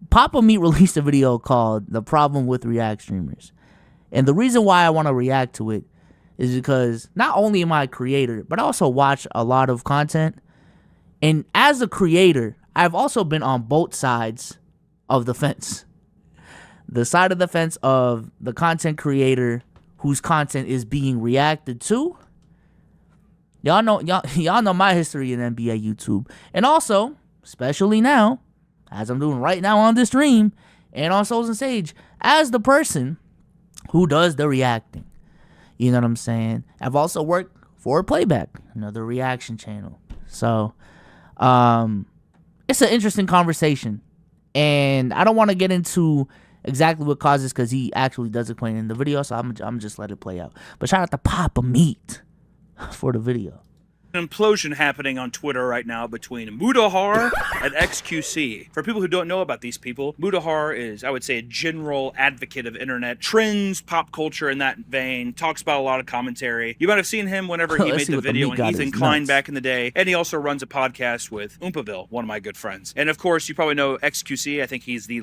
Papa Meat released a video called "The Problem with React Streamers," and the reason why I want to react to it is because not only am I a creator, but I also watch a lot of content, and as a creator, I've also been on both sides of the fence. The side of the fence of the content creator whose content is being reacted to. Y'all know my history in NBA YouTube. And also, especially now, as I'm doing right now on this stream and on Souls and Sage, as the person who does the reacting. You know what I'm saying? I've also worked for Playback, another reaction channel. So, it's an interesting conversation. And I don't want to get into exactly what causes, because he actually does explain in the video, so I'm just let it play out. But shout out to Papa Meat for the video. An implosion happening on Twitter right now between Mudahar and XQC. For people who don't know about these people, Mudahar is, I would say, a general advocate of internet trends, pop culture in that vein, talks about a lot of commentary. You might have seen him whenever he made the video on Ethan Klein back in the day, and he also runs a podcast with Oompaville, one of my good friends. And of course, you probably know XQC. I think he's the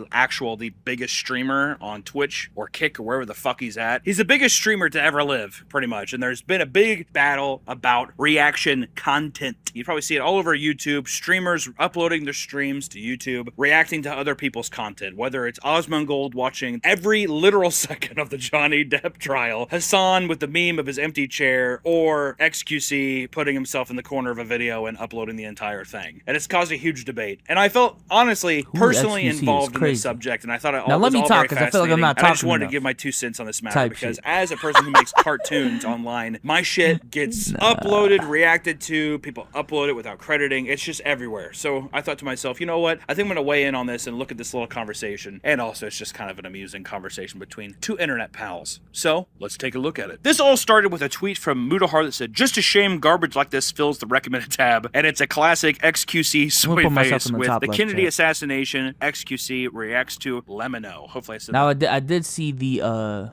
biggest streamer on Twitch or Kick or wherever the fuck he's at. He's the biggest streamer to ever live, pretty much. And there's been a big battle about reaction content. You probably see it all over YouTube. Streamers uploading their streams to YouTube, reacting to other people's content, whether it's Osmongold watching every literal second of the Johnny Depp trial, Hassan with the meme of his empty chair, or XQC putting himself in the corner of a video and uploading the entire thing. And it's caused a huge debate. And I felt, honestly, personally involved in this subject, and I thought it now let me talk, because I feel like I'm not talking. I just wanted to give my 2 cents on this matter, because as a person who makes cartoons online, my shit gets uploaded, reacted to, people upload it without crediting. It's just everywhere. So I thought to myself, you know what? I think I'm going to weigh in on this and look at this little conversation. And also, it's just kind of an amusing conversation between two internet pals. So let's take a look at it. This all started with a tweet from Mudahar that said, "Just a shame garbage like this fills the recommended tab." And it's a classic XQC soy face with the Kennedy assassination. XQC reacts to Lemino. Hopefully I said now that. I did see the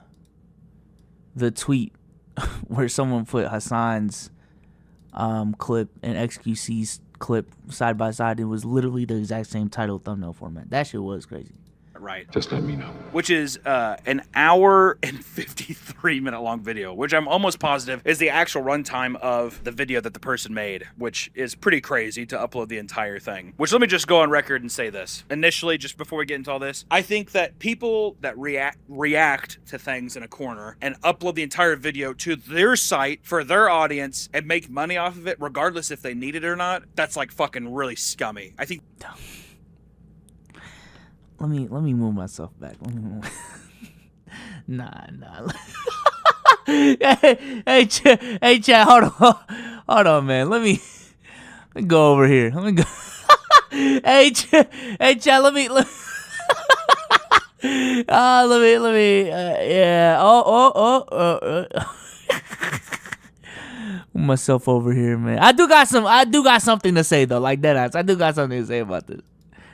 tweet where someone put Hassan's clip and XQC's clip side by side. It was literally the exact same title thumbnail format. That shit was crazy. Right. Just let me know. Which is an hour and 53-minute long video, which I'm almost positive is the actual runtime of the video that the person made, which is pretty crazy to upload the entire thing. Which, let me just go on record and say this. Initially, just before we get into all this, I think that people that react to things in a corner and upload the entire video to their site for their audience and make money off of it, regardless if they need it or not, that's like fucking really scummy. I think... Let me move myself back. Let me move. Nah. hey, chat, hold on, man. Let me go over here. Let me go. hey, chat, let me. Yeah. Myself over here, man. I do got something to say though. Like that ass. I do got something to say about this.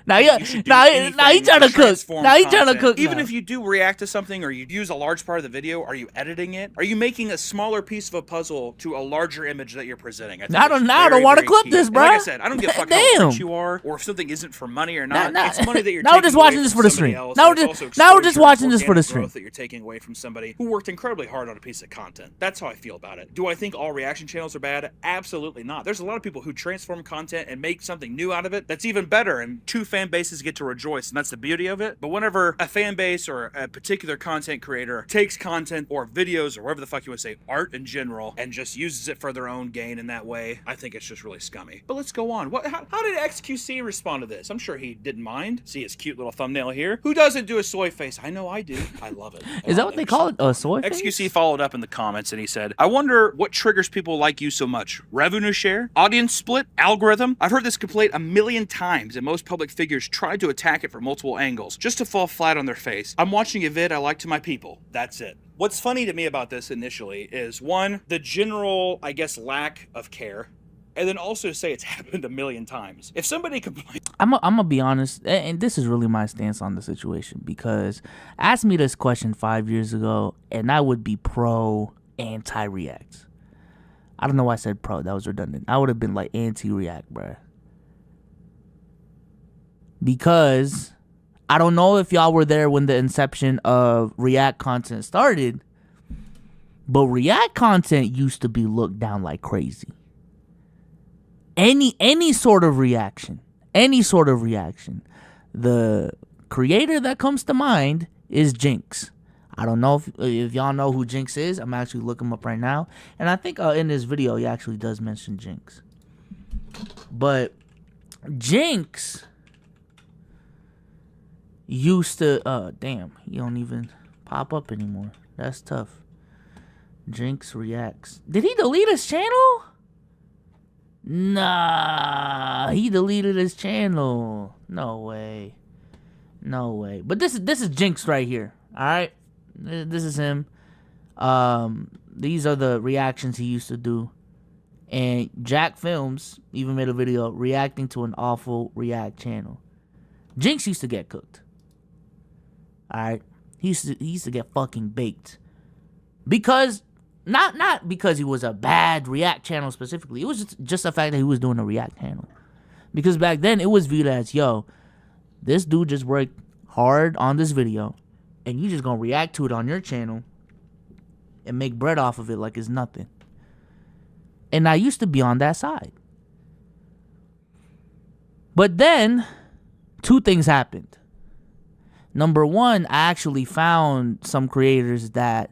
Now he trying to cook. Now he trying to cook. Even if you do react to something or you use a large part of the video, are you editing it? Are you making a smaller piece of a puzzle to a larger image that you're presenting? I don't want to clip this, bro. Like I said, I don't give a fuck how rich you are or if something isn't for money or not. It's money that you're taking just watching this for the stream. Now we're just watching this for the stream. That you're taking away from somebody who worked incredibly hard on a piece of content. That's how I feel about it. Do I think all reaction channels are bad? Absolutely not. There's a lot of people who transform content and make something new out of it that's even better, and two fan bases get to rejoice, and that's the beauty of it. But whenever a fan base or a particular content creator takes content or videos or whatever the fuck you would say, art in general, and just uses it for their own gain in that way, I think it's just really scummy. But let's go on. How did XQC respond to this? I'm sure he didn't mind. See his cute little thumbnail here. Who doesn't do a soy face? I know I do. I love it. Is that what they call it? A soy face? XQC followed up in the comments and he said, "I wonder what triggers people like you so much. Revenue share? Audience split? Algorithm? I've heard this complaint a million times, and most public figures tried to attack it from multiple angles just to fall flat on their face. I'm watching a vid I like to my people. That's it." What's funny to me about this initially is, one, the general, I guess, lack of care. And then also say it's happened a million times. If somebody complains... I'm gonna be honest, and this is really my stance on the situation, because ask me this question 5 years ago, and I would be pro anti-react. I don't know why I said pro. That was redundant. I would have been like anti-react, bruh. Because I don't know if y'all were there when the inception of React content started, but React content used to be looked down like crazy. Any sort of reaction. The creator that comes to mind is Jinx. I don't know if y'all know who Jinx is. I'm actually looking him up right now. And I think in this video, he actually does mention Jinx. But Jinx used to... damn, he don't even pop up anymore. That's tough. Jinx reacts. Did he delete his channel? Nah, he deleted his channel. No way. But this is Jinx right here. All right, this is him. These are the reactions he used to do. And Jack Films even made a video reacting to an awful React channel. Jinx used to get cooked. All right, he used to get fucking baked because. Not because he was a bad React channel specifically. It was just the fact that he was doing a React channel. Because back then, it was viewed as, yo, this dude just worked hard on this video, and you just gonna react to it on your channel and make bread off of it like it's nothing. And I used to be on that side. But then, two things happened. Number one, I actually found some creators that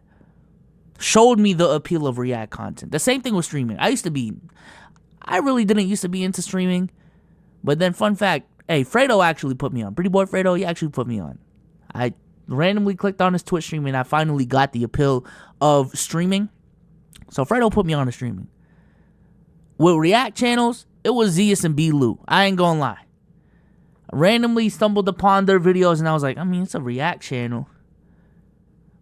showed me the appeal of React content. The same thing with streaming. I really didn't used to be into streaming. But then, fun fact, hey, Fredo actually put me on. Pretty boy Fredo, he actually put me on. I randomly clicked on his Twitch stream and I finally got the appeal of streaming. So Fredo put me on to streaming. With React channels, it was Zeus and B-Lou. I ain't gonna lie. I randomly stumbled upon their videos and I was like, I mean, it's a React channel.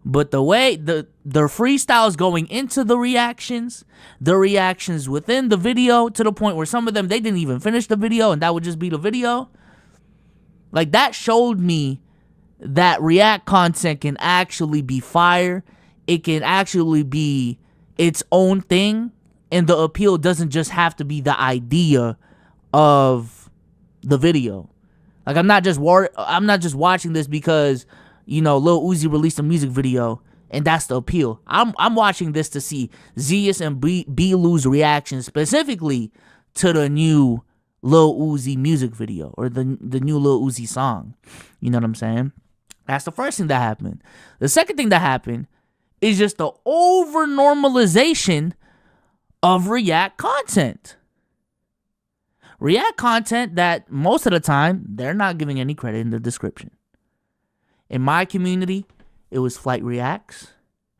But the way their freestyles going into the reactions within the video, to the point where some of them, they didn't even finish the video and that would just be the video. Like, that showed me that React content can actually be fire. It can actually be its own thing. And the appeal doesn't just have to be the idea of the video. Like, I'm not just watching this because, you know, Lil Uzi released a music video and that's the appeal. I'm watching this to see Zeus and B-Lou's reaction specifically to the new Lil Uzi music video or the new Lil Uzi song. You know what I'm saying? That's the first thing that happened. The second thing that happened is just the over normalization of React content. React content that most of the time they're not giving any credit in the description. In my community, it was Flight Reacts,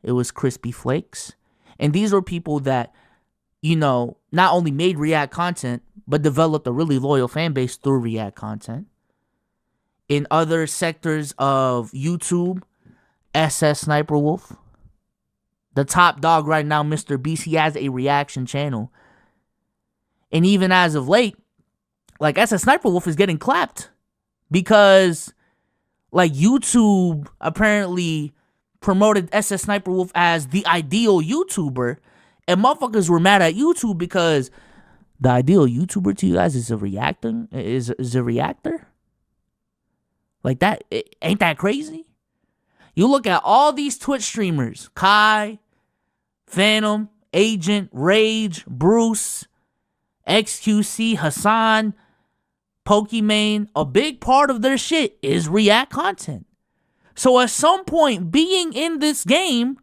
it was Crispy Flakes, and these were people that, you know, not only made React content, but developed a really loyal fan base through React content. In other sectors of YouTube, SS Sniper Wolf, the top dog right now, Mr. Beast, he has a reaction channel. And even as of late, like, SS Sniper Wolf is getting clapped because, like, YouTube apparently promoted SS Sniper Wolf as the ideal YouTuber, and motherfuckers were mad at YouTube because the ideal YouTuber to you guys is a reactor? Is a reactor? Like, that, ain't that crazy? You look at all these Twitch streamers, Kai, Phantom, Agent, Rage, Bruce, XQC, Hassan, Pokimane, a big part of their shit is React content. So at some point, being in this game,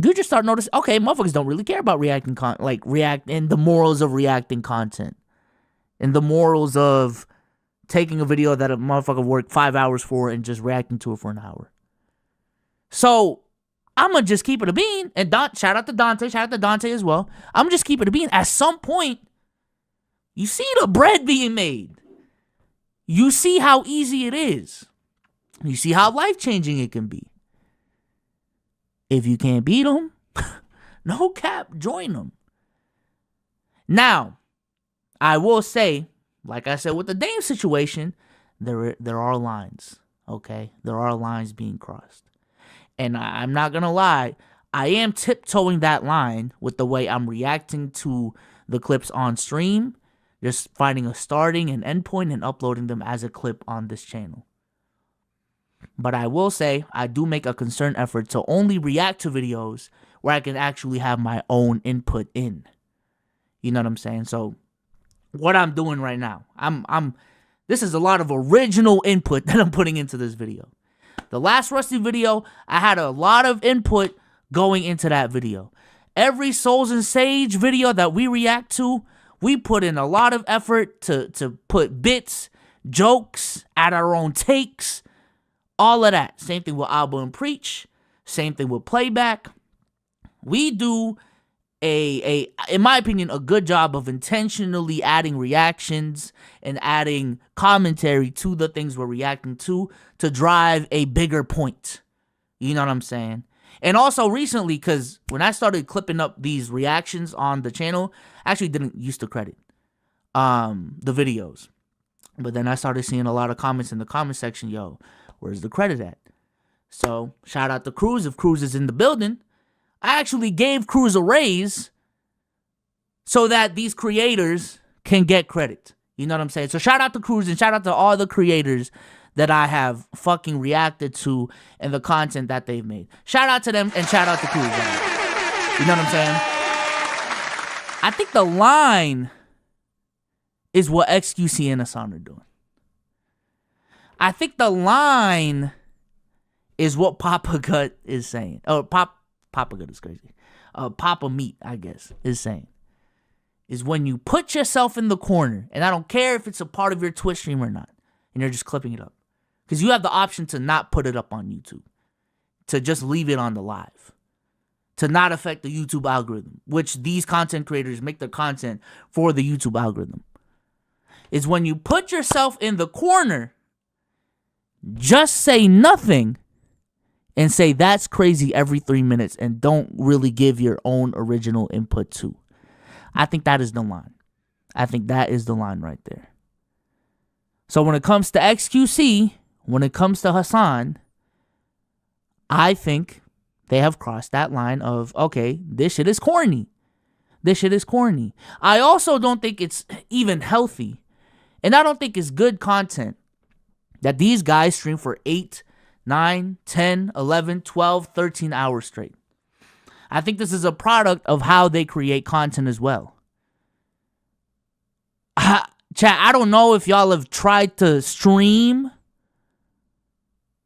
you just start noticing, okay, motherfuckers don't really care about reacting React and the morals of reacting content. And the morals of taking a video that a motherfucker worked 5 hours for and just reacting to it for an hour. So I'ma just keep it a bean. And shout out to Dante as well. I'm just keep it a bean. At some point, you see the bread being made. You see how easy it is. You see how life-changing it can be. If you can't beat them, no cap, join them. Now, I will say, like I said with the Dame situation, there are lines, okay? There are lines being crossed. And I'm not going to lie, I am tiptoeing that line with the way I'm reacting to the clips on stream, just finding a starting and end point and uploading them as a clip on this channel. But I will say, I do make a concerted effort to only react to videos where I can actually have my own input in. You know what I'm saying? So, what I'm doing right now, this is a lot of original input that I'm putting into this video. The last Rusty video, I had a lot of input going into that video. Every Souls and Sage video that we react to, we put in a lot of effort to put bits, jokes, add our own takes, all of that. Same thing with Alba and Preach. Same thing with Playback. We do in my opinion, a good job of intentionally adding reactions and adding commentary to the things we're reacting to drive a bigger point. You know what I'm saying? And also recently, because when I started clipping up these reactions on the channel, I actually didn't used to credit the videos. But then I started seeing a lot of comments in the comment section, yo, where's the credit at? So, shout out to Cruz. If Cruz is in the building, I actually gave Cruz a raise so that these creators can get credit. You know what I'm saying? So shout out to Cruz and shout out to all the creators that I have fucking reacted to and the content that they've made. Shout out to them and shout out to Cruz. You know what I'm saying? I think the line is what XQC and Hassan are doing. I think the line is what Papa Gut is saying. Oh, Papa Gut is crazy. Papa Meat, I guess, is saying. Is when you put yourself in the corner, and I don't care if it's a part of your Twitch stream or not, and you're just clipping it up. Because you have the option to not put it up on YouTube. To just leave it on the live. To not affect the YouTube algorithm. Which these content creators make their content for the YouTube algorithm. Is when you put yourself in the corner, just say nothing, and say that's crazy every 3 minutes, and don't really give your own original input to. I think that is the line. I think that is the line right there. So when it comes to XQC, when it comes to Hassan, I think they have crossed that line of, okay, this shit is corny. This shit is corny. I also don't think it's even healthy. And I don't think it's good content that these guys stream for 8, 9, 10, 11, 12, 13 hours straight. I think this is a product of how they create content as well. Chat, I don't know if y'all have tried to stream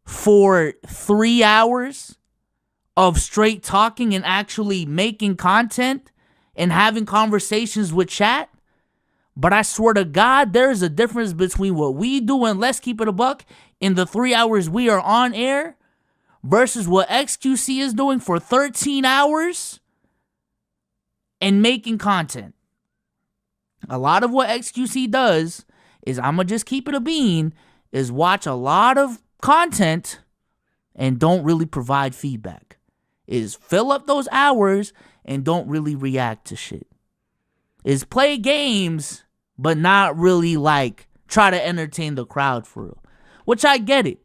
for 3 hours of straight talking and actually making content and having conversations with chat. But I swear to God, there's a difference between what we do and Let's Keep It a Buck in the 3 hours we are on air versus what XQC is doing for 13 hours and making content. A lot of what XQC does is, I'm going to just keep it a bean, is watch a lot of content and don't really provide feedback. Is fill up those hours and don't really react to shit. Is play games but not really like try to entertain the crowd for real. Which I get it.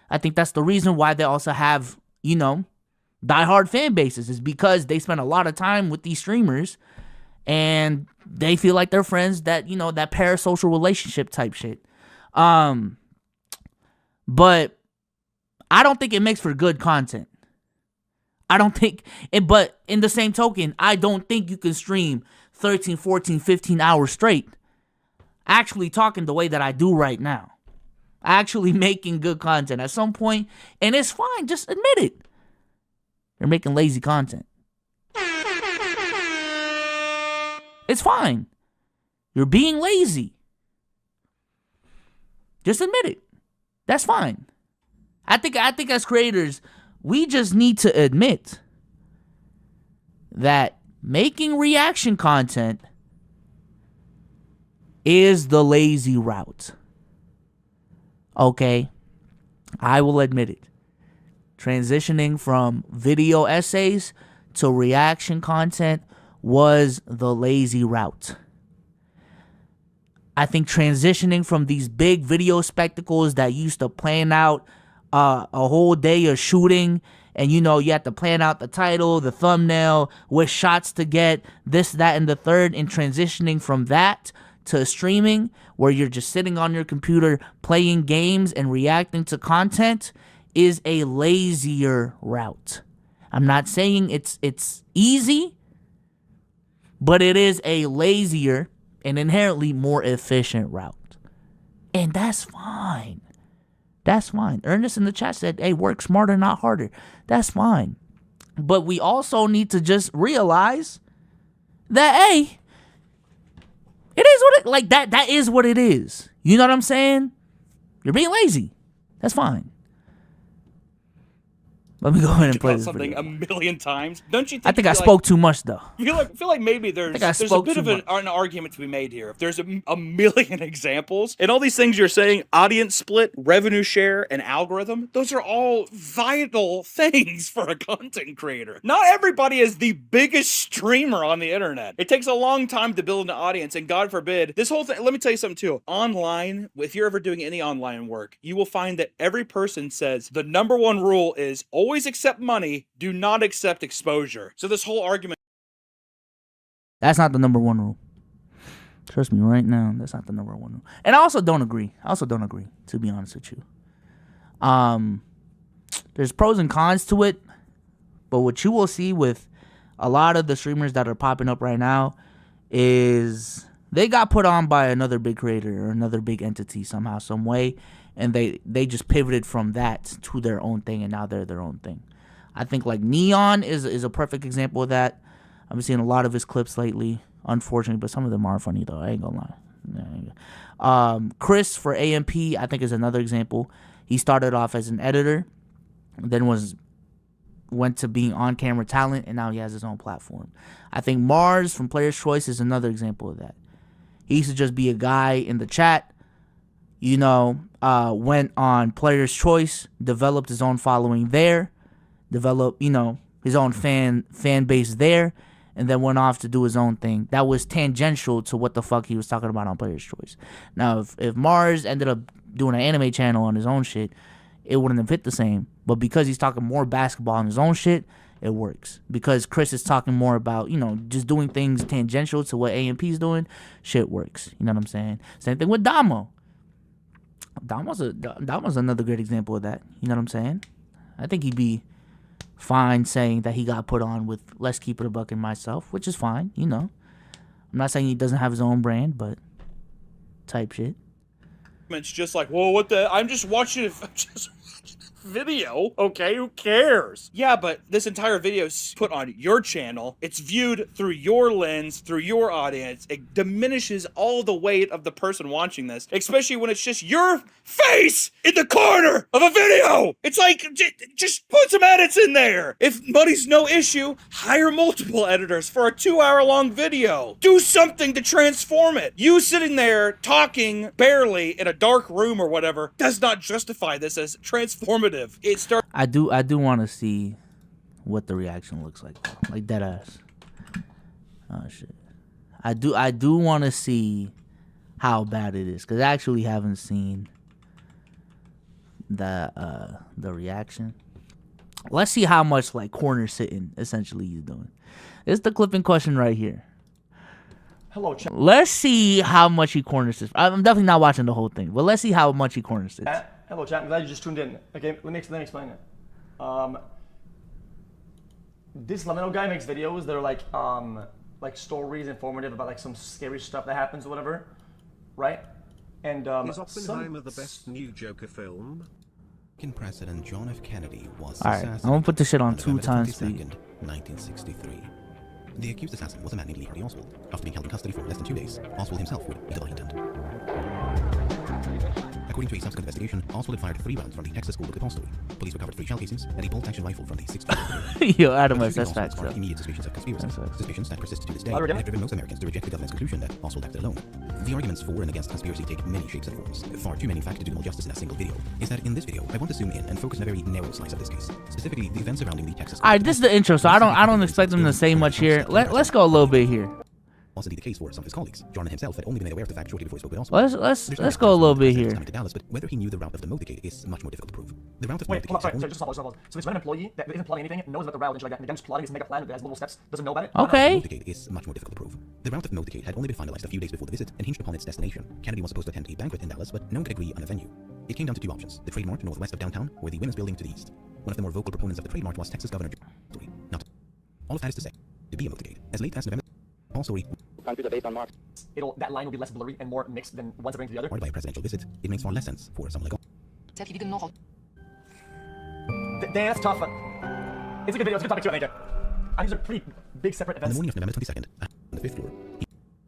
I think that's the reason why they also have, diehard fan bases, is because they spend a lot of time with these streamers and they feel like they're friends, that, that parasocial relationship type shit. But I don't think it makes for good content. I don't think, but in the same token, I don't think you can stream 13, 14, 15 hours straight actually talking the way that I do right now. Actually making good content at some point, and it's fine, just admit it. You're making lazy content. It's fine. You're being lazy. Just admit it. That's fine. I think as creators, we just need to admit that making reaction content is the lazy route. Okay? I will admit it. Transitioning from video essays to reaction content was the lazy route. I think transitioning from these big video spectacles that used to plan out a whole day of shooting, and you had to plan out the title, the thumbnail, what shots to get, this, that, and the third, and transitioning from that to streaming where you're just sitting on your computer playing games and reacting to content is a lazier route. I'm not saying it's easy, but it is a lazier and inherently more efficient route. And that's fine. That's fine. Ernest in the chat said, hey, work smarter, not harder. That's fine. But we also need to just realize that, hey, it is what it, like, that is what it is. You know what I'm saying? You're being lazy. That's fine. Let me go ahead and play this something video. a million times. Don't you think? I think I spoke too much, though. I feel like maybe there's a bit of an argument to be made here. If there's a million examples, and all these things you're saying, audience split, revenue share, and algorithm, those are all vital things for a content creator. Not everybody is the biggest streamer on the internet. It takes a long time to build an audience, and God forbid, this whole thing, let me tell you something too. Online, if you're ever doing any online work, you will find that every person says the number one rule is always accept money, do not accept exposure. So this whole argument... That's not the number one rule. Trust me right now, that's not the number one rule. And I also don't agree. To be honest with you. There's pros and cons to it, but what you will see with a lot of the streamers that are popping up right now is they got put on by another big creator or another big entity somehow, some way, and they just pivoted from that to their own thing, and now they're their own thing. I think like Neon is a perfect example of that. I've been seeing a lot of his clips lately, unfortunately, but some of them are funny though. I ain't gonna lie. Chris for AMP, I think, is another example. He started off as an editor, then went to being on-camera talent, and now he has his own platform. I think Mars from Player's Choice is another example of that. He used to just be a guy in the chat, you know, went on Player's Choice, developed his own following there, developed, you know, his own fan base there, and then went off to do his own thing. That was tangential to what the fuck he was talking about on Player's Choice. Now, if Mars ended up doing an anime channel on his own shit, it wouldn't have hit the same. But because he's talking more basketball on his own shit, it works. Because Chris is talking more about, you know, just doing things tangential to what AMP's doing, shit works. You know what I'm saying? Same thing with Damo. Damo's another great example of that. You know what I'm saying? I think he'd be fine saying that he got put on with Let's Keep It a Buck and Myself, which is fine, you know. I'm not saying he doesn't have his own brand, but type shit. It's just like, well, what the... I'm just watching it... video, okay, who cares? Yeah, but this entire video is put on your channel. It's viewed through your lens, through your audience. It diminishes all the weight of the person watching this, especially when it's just your face in the corner of a video. It's like, just put some edits in there. If money's no issue, hire multiple editors for a 2-hour-long video. Do something to transform it. You sitting there talking barely in a dark room or whatever does not justify this as transformative. I do want to see what the reaction looks like dead ass. Oh shit. I do want to see how bad it is, because I actually haven't seen the reaction. Let's see how much like corner sitting essentially he's doing. It's the clipping question right here. Hello, chat. Let's see how much he corner sits. I'm definitely not watching the whole thing, but let's see how much he corner sits. Hello, chat. I'm glad you just tuned in. Okay, let me explain it. This Lamino guy makes videos that are like stories, informative about like some scary stuff that happens or whatever, right? And is Oppenheimer the best new Joker film? President John F. Kennedy was assassinated. I'm gonna put this shit on 2 times speed. 1963. The accused assassin was a man named Lee Harvey Oswald. After being held in custody for less than 2 days, Oswald himself would be the intent. According to a subsequent investigation, Oswald had fired 3 rounds from the Texas school repository. Police recovered 3 shell casings and a bolt-action rifle from the 6th. Yo, Adam, that's facts, though. Immediate suspicions of conspiracy. Suspicions that persist to this day and have driven most Americans to reject the government's conclusion that Oswald acted alone. The arguments for and against conspiracy take many shapes and forms. Far too many, in fact, to do them all justice in a single video. Is that in this video, I want to zoom in and focus on a very narrow slice of this case. Specifically, the events surrounding the Texas. All right, this is the intro, so I don't expect them to say much here. Let's go a little bit here. was indeed the case for some of his colleagues. Jarman himself had only been made aware of the fact shortly before he spoke with Oswald. Let's go a little bit here. To Dallas, but whether he knew the route of the motorcade is much more difficult to prove. The route of the Wait, hold on, motorcade sorry, just stop. So this random employee that isn't plotting anything, knows about the route and shit like that, and again just plotting his mega plan that has little steps, doesn't know about it. Okay. The motorcade is much more difficult to prove. The route of the motorcade had only been finalized a few days before the visit and hinged upon its destination. Kennedy was supposed to attend a banquet in Dallas, but no one could agree on a venue. It came down to two options: the Trade Mart northwest of downtown, or the Women's Building to the east. One of the more vocal proponents of the Trade Mart was Texas Governor Story. Not all of that is to say, to be a motorcade. As late as November, Paul Story. That line will be less blurry and more mixed than one separating to the other. By a presidential visit, it makes far less sense for someone like. That's tough. It's a good video. It's a good topic too, I think. These are pretty big separate On the events. morning of November 22nd, on the 5th floor,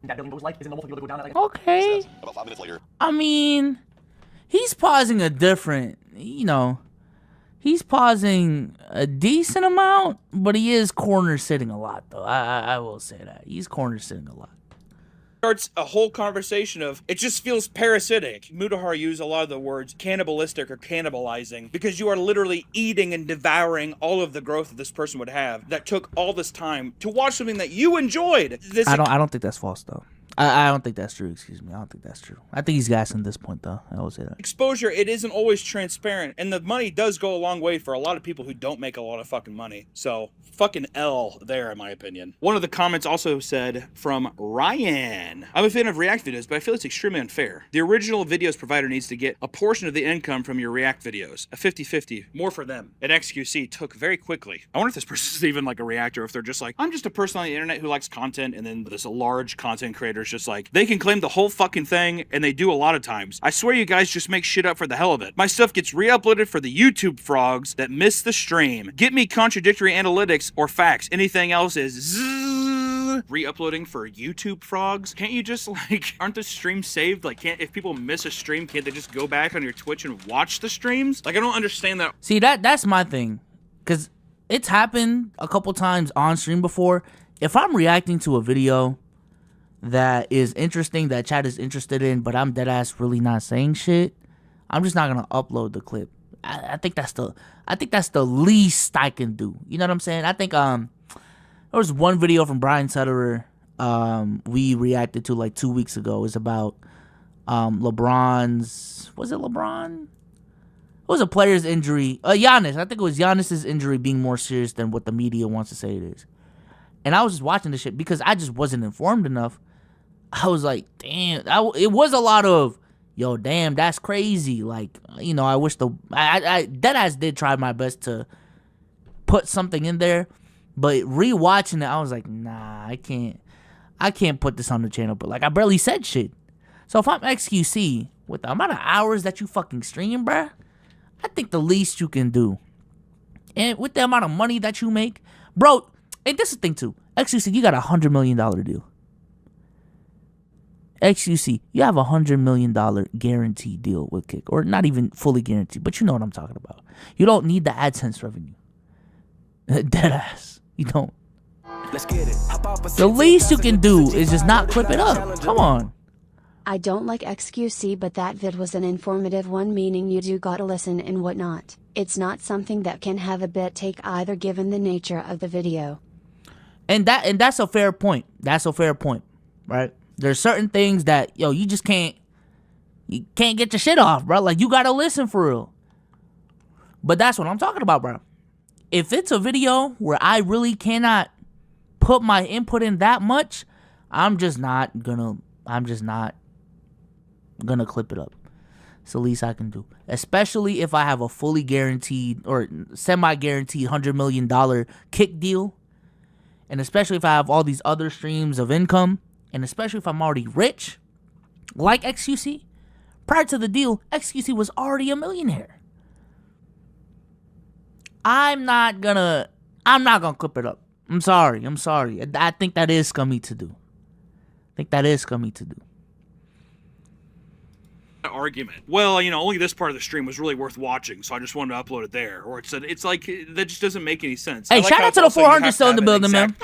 That building goes like, is it normal for people to go down that? Okay. About 5 minutes later. I mean, he's pausing a different, he's pausing a decent amount, but he is corner sitting a lot, though. I will say that. He's corner sitting a lot. Starts a whole conversation of, it just feels parasitic. Mudahar used a lot of the words cannibalistic or cannibalizing because you are literally eating and devouring all of the growth that this person would have that took all this time to watch something that you enjoyed. I don't think that's false, though. I don't think that's true. Excuse me. I don't think that's true. I think he's gassing at this point, though. I will say that. Exposure, it isn't always transparent, and the money does go a long way for a lot of people who don't make a lot of fucking money. So, fucking L there, in my opinion. One of the comments also said from Ryan, I'm a fan of React videos, but I feel it's extremely unfair. The original videos provider needs to get a portion of the income from your React videos, a 50-50, more for them. And XQC took very quickly. I wonder if this person's even like a reactor, if they're just like, I'm just a person on the internet who likes content, and then this large content creator just like, they can claim the whole fucking thing, and they do a lot of times. I swear you guys just make shit up for the hell of it. My stuff gets re-uploaded for the YouTube frogs that miss the stream. Get me contradictory analytics or facts. Anything else is zzz. Re-uploading for YouTube frogs? Can't you just like, aren't the streams saved? Like, if people miss a stream, can't they just go back on your Twitch and watch the streams? Like, I don't understand that. See, that's my thing, because it's happened a couple times on stream before. If I'm reacting to a video that is interesting, that chat is interested in, but I'm deadass really not saying shit, I'm just not gonna upload the clip. I think that's the least I can do. You know what I'm saying? I think there was one video from Brian Sutterer we reacted to like 2 weeks ago. It was about LeBron's, was it LeBron? It was a player's injury. Giannis. I think it was Giannis's injury being more serious than what the media wants to say it is. And I was just watching this shit because I just wasn't informed enough. I was like, damn. It was a lot of, yo, damn, that's crazy. Like, I wish I deadass did try my best to put something in there. But rewatching it, I was like, nah, I can't put this on the channel. But, like, I barely said shit. So if I'm XQC, with the amount of hours that you fucking stream, bruh, I think the least you can do. And with the amount of money that you make, bro, and this is the thing, too. XQC, you got a $100 million deal. XQC, you have a $100 million guaranteed deal with Kick. Or not even fully guaranteed, but you know what I'm talking about. You don't need the AdSense revenue. Deadass. You don't. Let's get it. The least you can do is just not clip it up. Come on. I don't like XQC, but that vid was an informative one, meaning you do gotta listen and whatnot. It's not something that can have a bit take either, given the nature of the video. And that's a fair point. That's a fair point, right? There's certain things that, you just can't get your shit off, bro. Like, you gotta listen for real. But that's what I'm talking about, bro. If it's a video where I really cannot put my input in that much, I'm just not gonna clip it up. It's the least I can do. Especially if I have a fully guaranteed or semi-guaranteed $100 million Kick deal. And especially if I have all these other streams of income. And especially if I'm already rich, like XQC. Prior to the deal, XQC was already a millionaire. I'm not gonna clip it up. I'm sorry. I think that is scummy to do. Argument. Well, only this part of the stream was really worth watching, so I just wanted to upload it there. Or it's like that just doesn't make any sense. Hey, shout out to the 400 still in the building, man.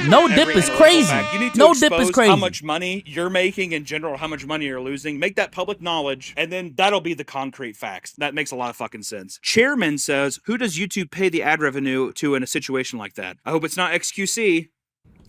No dip is crazy. You need to No dip is crazy. How much money you're making in general, how much money you're losing. Make that public knowledge, and then that'll be the concrete facts. That makes a lot of fucking sense. Chairman says, who does YouTube pay the ad revenue to in a situation like that? I hope it's not XQC.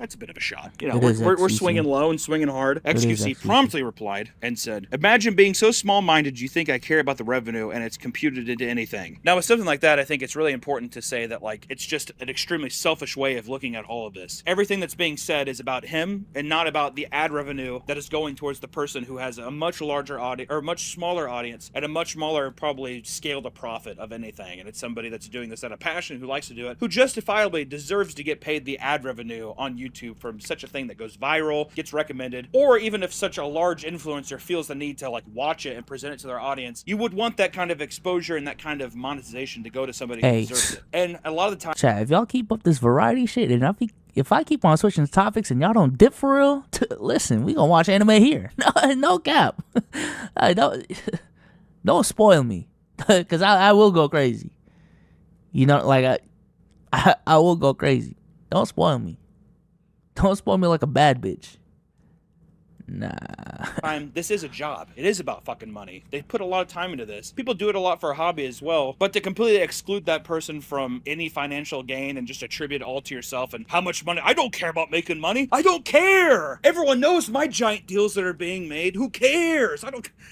That's a bit of a shot. You know, It is we're XQC. swinging low and swinging hard. is XQC XQC. promptly replied and said, imagine being so small-minded you think I care about the revenue and it's computed into anything. Now, with something like that, I think it's really important to say that, like, it's just an extremely selfish way of looking at all of this. Everything that's being said is about him and not about the ad revenue that is going towards the person who has a much larger audience, or much smaller audience, and a much smaller, probably, scale to profit of anything. And it's somebody that's doing this out of passion, who likes to do it, who justifiably deserves to get paid the ad revenue on YouTube from such a thing that goes viral, gets recommended, or even if such a large influencer feels the need to, like, watch it and present it to their audience, you would want that kind of exposure and that kind of monetization to go to somebody who deserves it. And a lot of the time, Chat, if y'all keep up this variety shit, and if I keep on switching topics and y'all don't dip for real, listen, we gonna watch anime here. No cap. Don't spoil me, cause I will go crazy. You know, like I will go crazy. Don't spoil me. Don't spoil me like a bad bitch. Nah. this is a job. It is about fucking money. They put a lot of time into this. People do it a lot for a hobby as well, but to completely exclude that person from any financial gain and just attribute it all to yourself and how much money, I don't care about making money. I don't care. Everyone knows my giant deals that are being made. Who cares?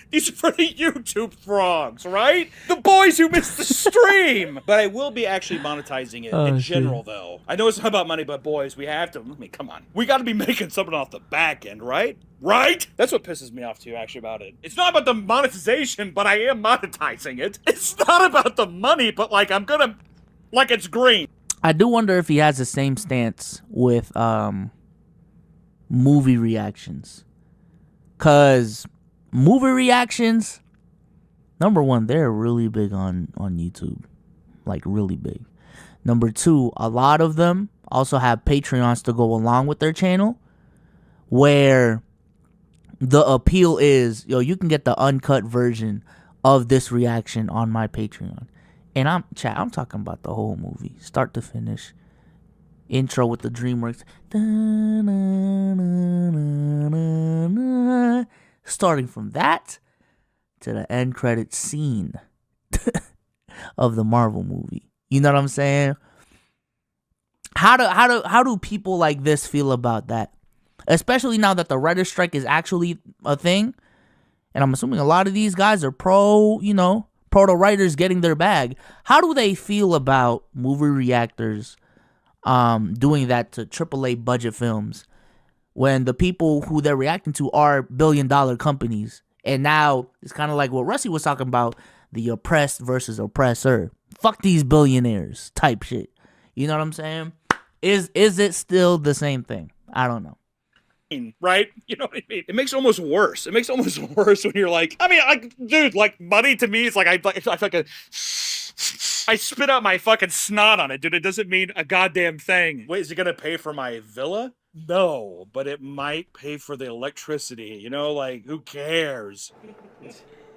These are for the YouTube frogs, right? The boys who missed the stream. But I will be actually monetizing it in general, though. I know it's not about money, but boys, we have to. I mean, come on. We got to be making something off the back end, right? Right? That's what pisses me off too, actually, about it. It's not about the monetization, but I am monetizing it. It's not about the money, but like it's green. I do wonder if he has the same stance with movie reactions. Cause movie reactions, number one, they're really big on YouTube. Like really big. Number two, a lot of them also have Patreons to go along with their channel, where the appeal is, yo, you can get the uncut version of this reaction on my Patreon. And I'm talking about the whole movie, start to finish. Intro with the DreamWorks. Starting from that to the end credits scene of the Marvel movie. You know what I'm saying? How do people like this feel about that? Especially now that the writer's strike is actually a thing. And I'm assuming a lot of these guys are pro the writers getting their bag. How do they feel about movie reactors doing that to AAA budget films when the people who they're reacting to are billion-dollar companies? And now it's kind of like what Rusty was talking about, the oppressed versus oppressor. Fuck these billionaires type shit. You know what I'm saying? Is it still the same thing? I don't know. Right? You know what I mean? It makes it almost worse. It makes it almost worse when you're like, I mean, like, dude, like, money to me is like, I fucking, I spit out my fucking snot on it, dude. It doesn't mean a goddamn thing. Wait, is it gonna pay for my villa? No, but it might pay for the electricity. You know, like, who cares?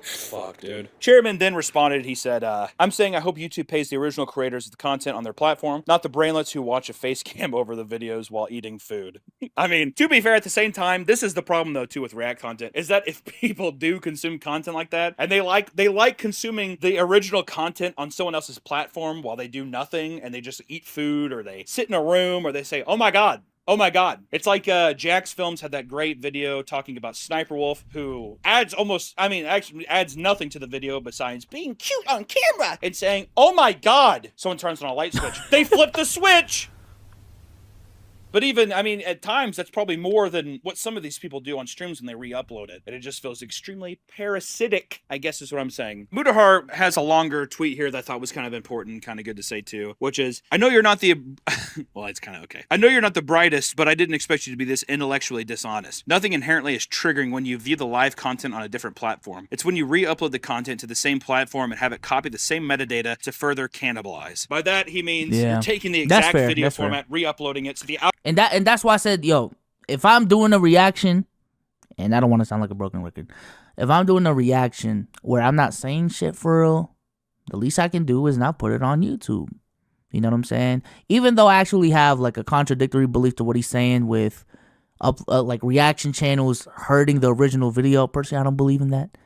Fuck, dude. Chairman then responded, he said, I'm saying I hope YouTube pays the original creators of the content on their platform, not the brainlets who watch a face cam over the videos while eating food. I mean, to be fair, at the same time, this is the problem, though, too, with React content, is that if people do consume content like that, and they like consuming the original content on someone else's platform while they do nothing, and they just eat food, or they sit in a room, or they say, oh my god, oh my god. It's like Jax Films had that great video talking about Sniper Wolf, who actually adds nothing to the video besides being cute on camera and saying, oh my god. Someone turns on a light switch. They flip the switch. But even, I mean, at times, that's probably more than what some of these people do on streams when they re-upload it. And it just feels extremely parasitic, I guess is what I'm saying. Mudahar has a longer tweet here that I thought was kind of important, kind of good to say too, which is, I know you're not the, well, it's kind of okay. I know you're not the brightest, but I didn't expect you to be this intellectually dishonest. Nothing inherently is triggering when you view the live content on a different platform. It's when you re-upload the content to the same platform and have it copy the same metadata to further cannibalize. By that, he means you're taking the exact video format, re-uploading it to the And that's why I said, yo, if I'm doing a reaction, and I don't want to sound like a broken record, if I'm doing a reaction where I'm not saying shit for real, the least I can do is not put it on YouTube. You know what I'm saying? Even though I actually have like a contradictory belief to what he's saying with like reaction channels hurting the original video. Personally, I don't believe in that.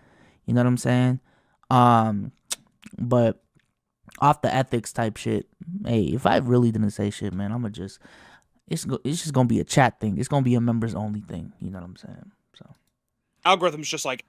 You know what I'm saying? But off the ethics type shit, hey, if I really didn't say shit, man, I'ma just... it's just gonna be a chat thing. It's gonna be a members only thing. You know what I'm saying? So Algorithm's just like,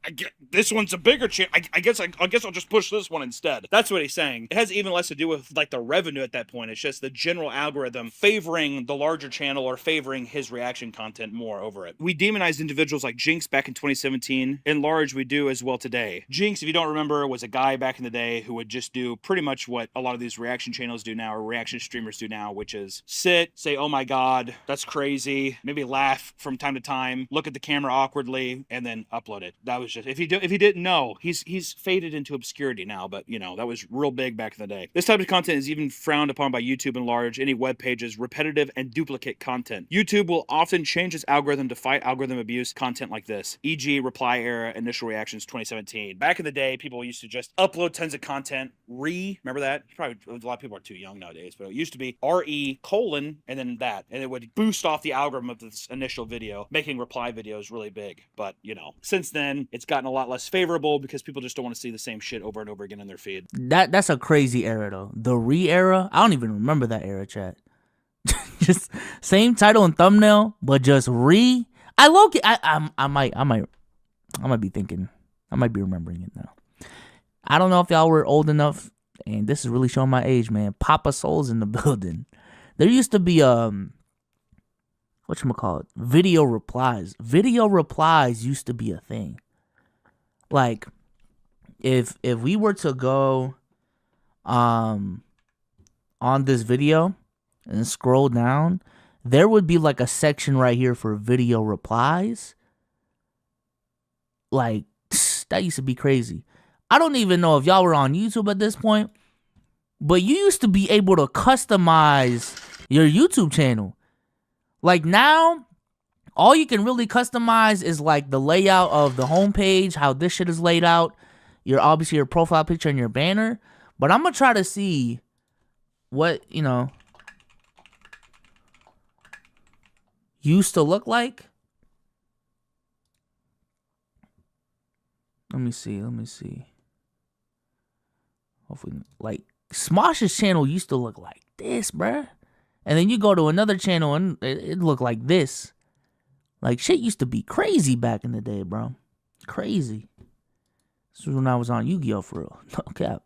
I get this one's a bigger chance. I guess I'll just push this one instead. That's what he's saying. It has even less to do with like the revenue at that point. It's just the general algorithm favoring the larger channel or favoring his reaction content more over it. We demonized individuals like Jinx back in 2017. In large, we do as well today. Jinx, if you don't remember, was a guy back in the day who would just do pretty much what a lot of these reaction channels do now, or reaction streamers do now, which is sit, say, "Oh my God, that's crazy," maybe laugh from time to time, look at the camera awkwardly, and then upload it. That was just, if you didn't know, he's faded into obscurity now, but you know, that was real big back in the day. This type of content is even frowned upon by YouTube in large. Any web pages, repetitive and duplicate content. YouTube will often change its algorithm to fight algorithm abuse content like this, e.g. reply era, initial reactions 2017. Back in the day, people used to just upload tons of content, remember that? Probably a lot of people are too young nowadays, but it used to be RE colon and then that, and it would boost off the algorithm of this initial video, making reply videos really big. But you know, since then it's gotten a lot less favorable because people just don't want to see the same shit over and over again in their feed. That's a crazy era though. The era, I don't even remember that era, chat. Just same title and thumbnail, but just I might be thinking, I might be remembering it now. I don't know if y'all were old enough, and this is really showing my age, man. Papa Soul's in the building. There used to be whatchamacallit, video replies. Video replies used to be a thing. Like, if we were to go on this video and scroll down, there would be like a section right here for video replies. Like, that used to be crazy. I don't even know if y'all were on YouTube at this point, but you used to be able to customize your YouTube channel. Like now, all you can really customize is like the layout of the homepage, how this shit is laid out, obviously your profile picture and your banner. But I'm gonna try to see what, used to look like. Let me see. Hopefully, like, Smosh's channel used to look like this, bruh. And then you go to another channel and it looked like this. Like, shit used to be crazy back in the day, bro. Crazy. This was when I was on Yu-Gi-Oh! For real. No cap.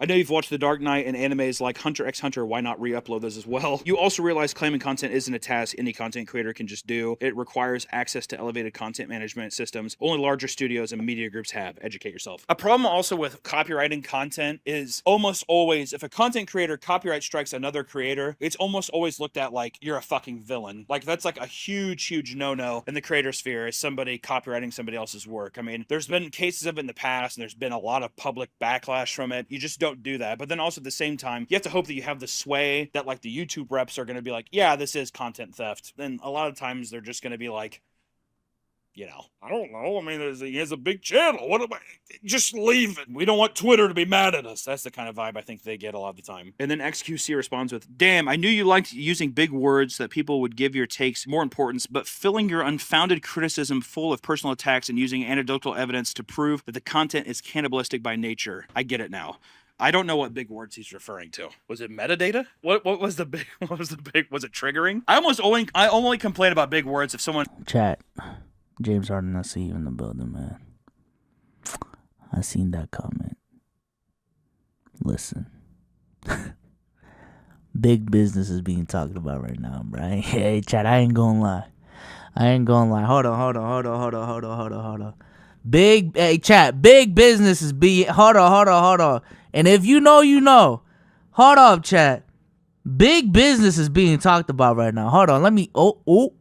I know you've watched The Dark Knight and animes like Hunter x Hunter. Why not re-upload those as well? You also realize claiming content isn't a task any content creator can just do. It requires access to elevated content management systems only larger studios and media groups have. Educate yourself. A problem also with copyrighting content is almost always, if a content creator copyright strikes another creator, it's almost always looked at like you're a fucking villain. Like, that's like a huge no-no in the creator sphere, is somebody copyrighting somebody else's work. I mean, there's been cases of it in the past, and there's been a lot of public backlash from it. You just don't do that. But then also at the same time, you have to hope that you have the sway that like the YouTube reps are going to be like, yeah, this is content theft. Then a lot of times they're just going to be like, I don't know. I mean, he has a big channel. What am I? Just leave it. We don't want Twitter to be mad at us. That's the kind of vibe I think they get a lot of the time. And then XQC responds with, damn, I knew you liked using big words that people would give your takes more importance, but filling your unfounded criticism full of personal attacks and using anecdotal evidence to prove that the content is cannibalistic by nature. I get it now. I don't know what big words he's referring to. Was it metadata? What was the big, was it triggering? I only complain about big words if someone... Chat. James Harden, I see you in the building, man. I seen that comment. Listen. Big business is being talked about right now, bro. Hey, chat, I ain't gonna lie. Hold on. Hey, chat, big business is being... Hold on. And if you know, you know. Hold up, chat. Big business is being talked about right now. Hold on, let me... Oh.